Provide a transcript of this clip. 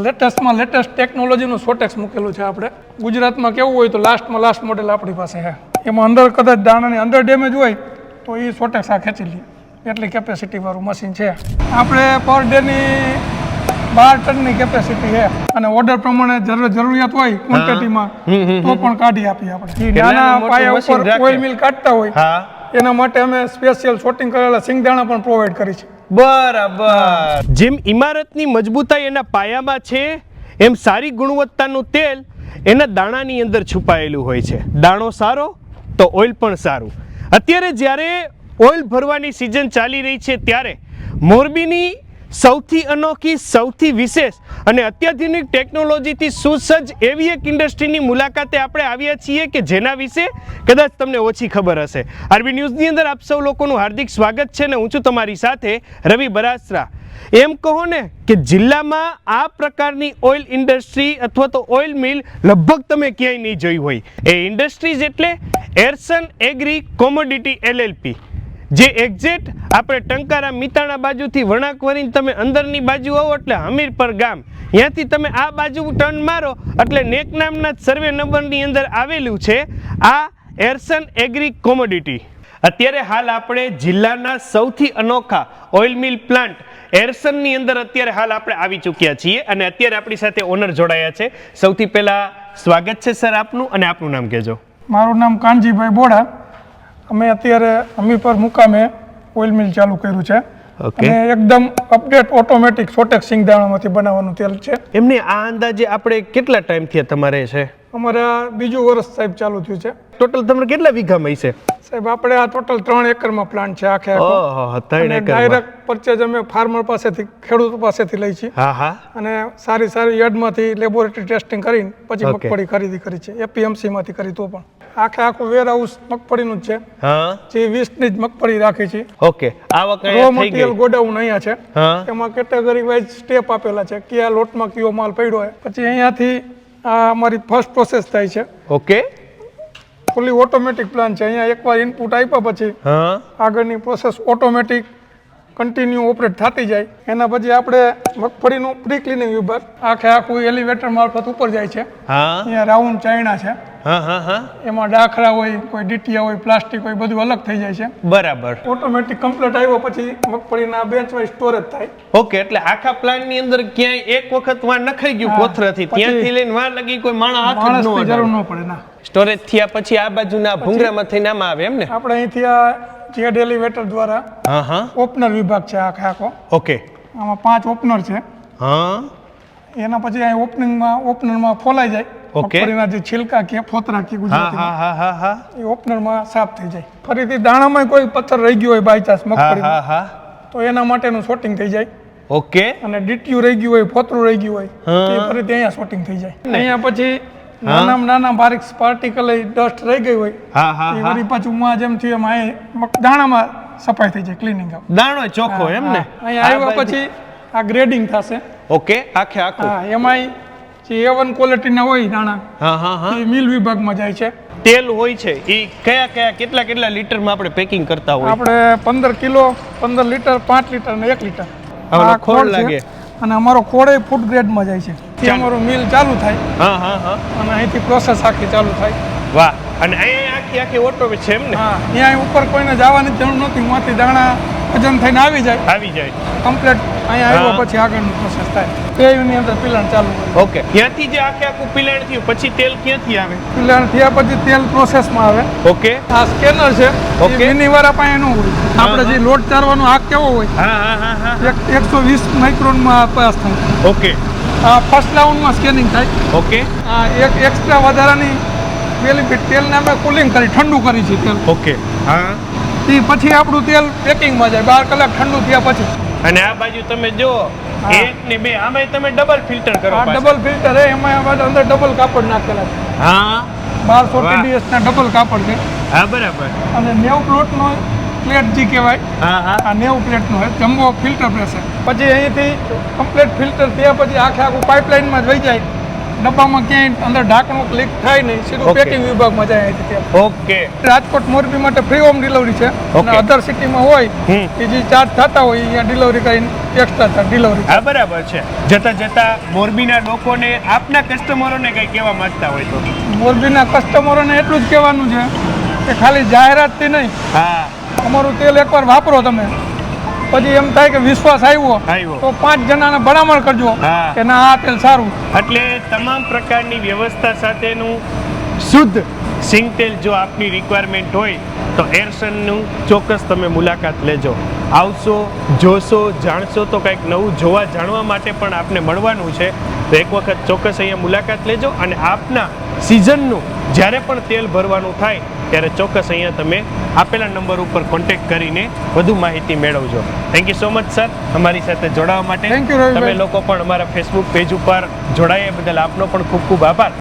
લેટેસ્ટમાં latest ટેકનોલોજીનું સોટેક્સ મૂકેલું છે આપણે. ગુજરાતમાં કેવું હોય તો લાસ્ટમાં લાસ્ટ મોડેલ આપણી પાસે છે. એમાં અંદર કદાચ દાણાની અંદર ડેમેજ હોય તો એ સોટેક્સ આ ખેંચી લે એટલી કેપેસિટીવાળું મશીન છે. આપણે પર ડેની 12 ટનની કેપેસિટી છે અને ઓર્ડર પ્રમાણે જરૂરિયાત હોય ક્વોન્ટિટીમાં તો પણ કાઢી આપીએ આપણે. નાના પાયા ઉપર ઓઇલ મિલ કાઢતા હોય એના માટે અમે સ્પેશિયલ શોટિંગ કરેલા સિંગદાણા પણ પ્રોવાઈડ કરી છે. બરાબર. જેમ ઇમારતની મજબૂતાઈ એના પાયામાં છે એમ સારી ગુણવત્તાનું તેલ એના દાણાની અંદર છુપાયેલું હોય છે. દાણો સારો તો ઓઇલ પણ સારું. અત્યારે જ્યારે ઓઇલ ભરવાની સિઝન ચાલી રહી છે ત્યારે મોરબીની સૌથી અનોખી, સૌથી વિશેષ અને અત્યાધુનિક ટેકનોલોજીથી સુસજ્જ એવી એક ઇન્ડસ્ટ્રીની મુલાકાતે આપણે આવ્યા છીએ કે જેના વિશે કદાચ તમને ઓછી ખબર હશે. આરબી ન્યૂઝની અંદર આપ સૌ લોકોનું હાર્દિક સ્વાગત છે ને હું છું તમારી સાથે રવિ બરાસરા. એમ કહો ને કે જિલ્લામાં આ પ્રકારની ઓઇલ ઇન્ડસ્ટ્રી અથવા તો ઓઇલ મિલ લગભગ તમે ક્યાંય નહીં જોઈ હોય. એ ઇન્ડસ્ટ્રીઝ એટલે એરસન એગ્રી કોમોડિટી LLP, જે એક્ઝેક્ટ આપણે ટંકારા મિતાણા બાજુથી વણાક વળીને તમે અંદરની બાજુ આવો એટલે હમીરપર ગામ, ત્યાંથી તમે આ બાજુ ટર્ન મારો એટલે નેક નામના સર્વે નંબરની અંદર આવેલું છે આ એરસન એગ્રી કોમોડિટી. અત્યારે હાલ આપણે જિલ્લાના સૌથી અનોખા ઓઇલ મિલ પ્લાન્ટ એરસનની અંદર અત્યારે હાલ આપણે આવી ચૂક્યા છીએ અને અત્યારે આપણી સાથે ઓનર જોડાયા છે. સૌથી પહેલા સ્વાગત છે સર આપનું, અને આપનું નામ કહેજો. મારું નામ કાનજીભાઈ બોડા. અમે અત્યારે હમીરપર મુકામે ઓઇલ મિલ ચાલુ કર્યું છે અને એકદમ અપડેટ ઓટોમેટિક સોટેક્સ સિંગદાણામાંથી બનાવવાનું તેલ છે. એમને આ અંદાજે આપણે કેટલા ટાઈમથી તમારે છે? અમારા બીજું વર્ષ સાહેબ ચાલુ થયું છે. ટોટલ તમને કેટલા વીઘામાં છે સાહેબ? આપણે આ ટોટલ 3 એકરમાં પ્લાન્ટ છે આખે આખો. ઓહો, 3 એકર. ડાયરેક્ટ પરચેજ અમે ફાર્મર પાસેથી, ખેડૂતો પાસેથી લઈ છીએ. હા હા. અને સારી યાર્ડમાંથી લેબોરેટરી ટેસ્ટિંગ કરીને પછી મગફળી ખરીદી કરી છે. APMC માંથી કરી તો પણ આખે આખું વેર હાઉસ મગફળીનું જ છે. હા. જે 20 ની જ મગફળી રાખી છે. ઓકે. આવક રો મટીરીયલ ગોડાઉન અહીંયા છે. એમાં કેટેગરી વાઇઝ સ્ટેપ આપેલા છે કે આ લોટમાં કયો માલ પડ્યો હોય. પછી અહીંયાથી આ અમારી ફર્સ્ટ પ્રોસેસ થાય છે. ઓકે. ફૂલી ઓટોમેટિક પ્લાન છે. અહીંયા એકવાર ઇનપુટ આપ્યા પછી આગળની પ્રોસેસ ઓટોમેટિક કન્ટિન્યુ ઓપરેટ થતી જાય. એના પછી આપણે મગફળીનું પ્રી ક્લિનિંગ વિભાગ આખે આખું એલિવેટર મારફત ઉપર જાય છે. અહીંયા રાઉન્ડ ચાયણા છે. એમાં ડાખરા હોય, કોઈ ડીટીયા હોય, પ્લાસ્ટિક હોય, બધું અલગ થઈ જાય છે. બરાબર. ઓટોમેટિક કમ્પ્લીટ આવ્યો પછી મગફળીના બેન્ચ વાઇઝ સ્ટોરેજ થાય. ઓકે. એટલે આખા પ્લાન્ટ ની અંદર ક્યાંય એક વખત વાં નખાઈ ગયું કોથરાથી, ત્યાંથી લઈને વાં લગી કોઈ માણસ જરૂર ન પડે. ના, સ્ટોરેજ થયા પછી આ બાજુના ભૂંગરામાં થઈને આમાં આવે એમ ને? આપણે અહીંથી આ જેડ એલિવેટર દ્વારા ઓપનર વિભાગ છે આખે આખો. ઓકે. આમાં 5 ઓપનર છે. એના પછી અહીં ઓપનરમાં ફોલાઈ જાય. મગફળીના જે છિલકા કે ફોતરા કે ગુજરાતીમાં એ ઓપનરમાં સાફ થઈ જાય. ફરીથી દાણામાં કોઈ પથ્થર રહી ગયો હોય બાય ચાન્સ મગફળીમાં તો એના માટેનું શોટિંગ થઈ જાય. ઓકે. અને ડીટીયુ રહી ગયું હોય, ફોતરું રહી ગયું હોય એ ફરીથી અહીંયા શોટિંગ થઈ જાય. અહીંયા પછી નાના બારીક પાર્ટિકલ ડસ્ટ રહી ગઈ હોય એ વળી પાછું માં જેમ થયું એમ દાણામાં સફાઈ થઈ જાય, ક્લીનિંગ. દાણો ચોખ્ખો એમ ને? અહીંયા આવ્યા પછી આ ગ્રેડિંગ થશે. ઓકે. આખે આખું એમાંય જે A1 ક્વોલિટીના હોય દાણા એ મિલ વિભાગમાં જાય છે. તેલ હોય છે એ કયા કેટલા લીટરમાં આપણે પેકિંગ કરતા હોય? આપણે 15 કિલો, 15 લીટર, 5 લીટર અને 1 લીટર. આ ખોળ લાગે. અને અમારો ખોળ ફૂડ ગ્રેડમાં જાય છે. ત્યાં અમારું મિલ ચાલુ થાય. અને અહીંથી પ્રોસેસ આખી ચાલુ થાય. વાહ. અને અહીંયા આખી ઓટોમેટિક છે એમ ને? ત્યાં ઉપર કોઈને જવાની જરૂર નથી. માંથી દાણા વજન થઈને આવી જાય કમ્પ્લીટ. અહીંયા આવ્યા પછી આગળનું પ્રોસેસ થાય. પેયુની અંદર પિલાણ ચાલુ હોય. ઓકે. ત્યાંથી જે આખું પિલાણ થયું પછી તેલ ક્યાંથી આવે? પિલાણ થયા પછી તેલ પ્રોસેસમાં આવે. ઓકે. આ સ્કેનર છે. ઓકે. મિનિવાળા પાસે નું હોય. આપણે જે લોટ ચારવાનો આગ કેવો હોય 120 માઇક્રોનમાં પાસ થાય. ઓકે. આ ફર્સ્ટ રાઉન્ડમાં સ્કેનિંગ થાય. ઓકે. આ એક એક્સ્ટ્રા વધારાની બેનિફિટ તેલને અમે કુલિંગ કરી, ઠંડુ કરી છે તેલ. ઓકે. એ પછી આપણું તેલ પેકિંગમાં જાય 12 કલાક ઠંડુ થયા પછી. અને આ બાજુ તમે જો 1 ને 2 આમાં તમે ડબલ ફિલ્ટર કરો. ડબલ ફિલ્ટર હે. એમાં અંદર ડબલ કાપડ નાખેલા છે. 1200 TDS ના ડબલ કાપડ છે. બરાબર. અને 90 પ્લોટનો પ્લેટ જે કહેવાય આ 90 પ્લેટનો હોય જમ્બો ફિલ્ટર પ્રેશર. પછી અહીંથી કમ્પ્લીટ ફિલ્ટર થયા પછી આખે આખું પાઇપલાઇનમાં જ વહી જાય ડબ્બામાં ક્યાંય અંદર ઢાંકણું લીક થાય નહીં, સીધું Okay. પેકિંગ વિભાગમાં જાય અહીંથી ત્યાં. ઓકે. રાજકોટ મોરબી માટે ફ્રી હોમ ડિલિવરી છે અને Okay. અધર સિટીમાં હોય હમ. કે જે ચાર્જ થતા હોય અહીંયા ડિલિવરી કરીને એક્સ્ટ્રા ચાર્જ ડિલિવરી. હા, બરાબર છે. જતા જતા મોરબીના લોકોને આપના કસ્ટમરોને કંઈ કહેવા માંગતા હોય તો? મોરબીના કસ્ટમરોને એટલું જ કહેવાનું છે કે ખાલી જાહેરાતથી નહીં, હા, અમારું તેલ એકવાર વાપરો તમે, પછી એમ થાય કે વિશ્વાસ આવ્યો. આવ્યો તો 5 જણાને ભલામણ કરજો હા. કે ના આ તેલ સારું. એટલે તમામ પ્રકારની વ્યવસ્થા સાથેનું શુદ્ધ સિંગ તેલ જો આપની રિક્વાયરમેન્ટ હોય તો એરસનનું ચોક્કસ તમે મુલાકાત લેજો. આવશો, જોશો, જાણશો તો કંઈક નવું જોવા જાણવા માટે પણ આપને મળવાનું છે. તો એક વખત ચોક્કસ અહીંયા મુલાકાત લેજો અને આપના સિઝનનું જ્યારે પણ તેલ ભરવાનું થાય ત્યારે ચોક્કસ અહીંયા તમે આપેલા નંબર ઉપર કોન્ટેક્ટ કરીને વધુ માહિતી મેળવજો. Thank you so much sir અમારી સાથે જોડાવા માટે. Thank you, રવિભાઈ. તમે લોકો પણ અમારા ફેસબુક પેજ ઉપર જોડાયા એ બદલ આપનો પણ ખૂબ ખૂબ આભાર.